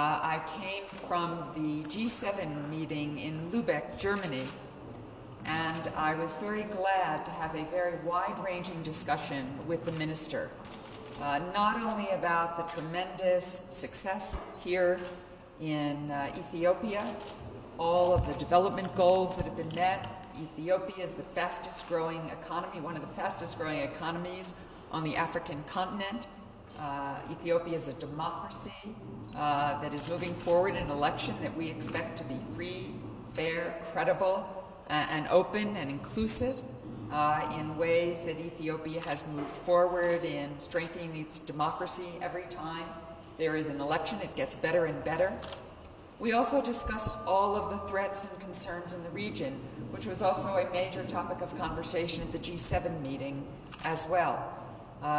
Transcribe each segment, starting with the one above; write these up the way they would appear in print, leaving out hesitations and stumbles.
I came from the G7 meeting in Lübeck, Germany, and I was very glad to have a very wide-ranging discussion with the minister, not only about the tremendous success here in Ethiopia, all of the development goals that have been met. Ethiopia is the fastest growing economy, one of the fastest growing economies on the African continent. Ethiopia is a democracy that is moving forward in an election that we expect to be free, fair, credible, and open and inclusive in ways that Ethiopia has moved forward in strengthening its democracy. Every time there is an election, it gets better and better. We also discussed all of the threats and concerns in the region, which was also a major topic of conversation at the G7 meeting as well.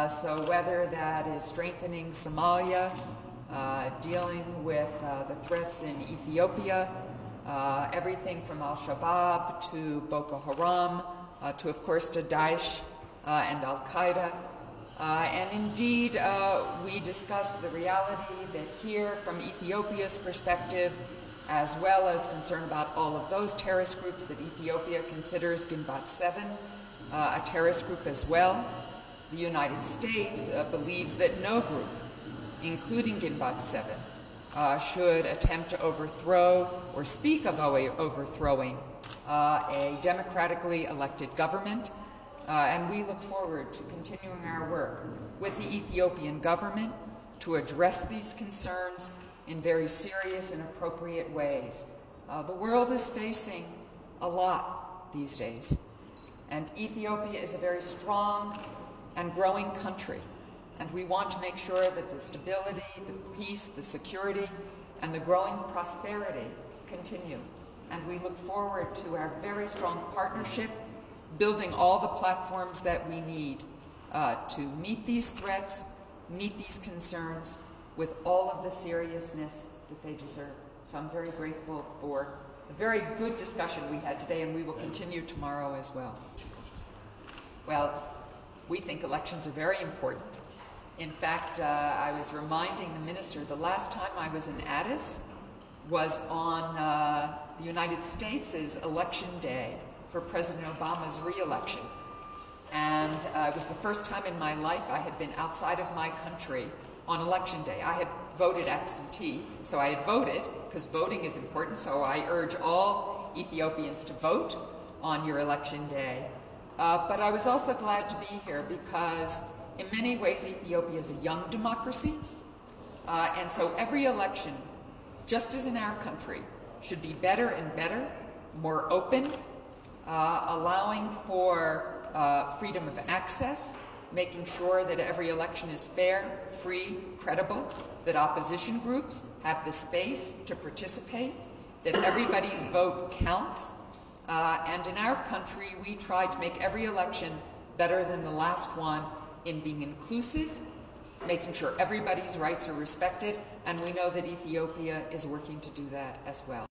So whether that is strengthening Somalia, dealing with the threats in Ethiopia, everything from Al-Shabaab to Boko Haram, to of course to Daesh and Al-Qaeda. And indeed, we discussed the reality that here, from Ethiopia's perspective, as well as concern about all of those terrorist groups that Ethiopia considers Ginbat 7 a terrorist group as well. The United States believes that no group, including Ginbat 7, should attempt to overthrow or speak of overthrowing a democratically elected government. And we look forward to continuing our work with the Ethiopian government to address these concerns in very serious and appropriate ways. The world is facing a lot these days, and Ethiopia is a very strong and growing country, and we want to make sure that the stability, the peace, the security, and the growing prosperity continue. And we look forward to our very strong partnership, building all the platforms that we need to meet these threats, meet these concerns with all of the seriousness that they deserve. So I'm very grateful for the very good discussion we had today, and we will continue tomorrow as well. Well, we think elections are very important. In fact, I was reminding the minister the last time I was in Addis was on the United States' election day for President Obama's re-election. And it was the first time in my life I had been outside of my country on election day. I had voted absentee, so I had voted, because voting is important, so I urge all Ethiopians to vote on your election day. But I was also glad to be here because in many ways Ethiopia is a young democracy, and so every election, just as in our country, should be better and better, more open, allowing for freedom of access, making sure that every election is fair, free, credible, that opposition groups have the space to participate, that everybody's vote counts. And in our country, we try to make every election better than the last one in being inclusive, making sure everybody's rights are respected, and we know that Ethiopia is working to do that as well.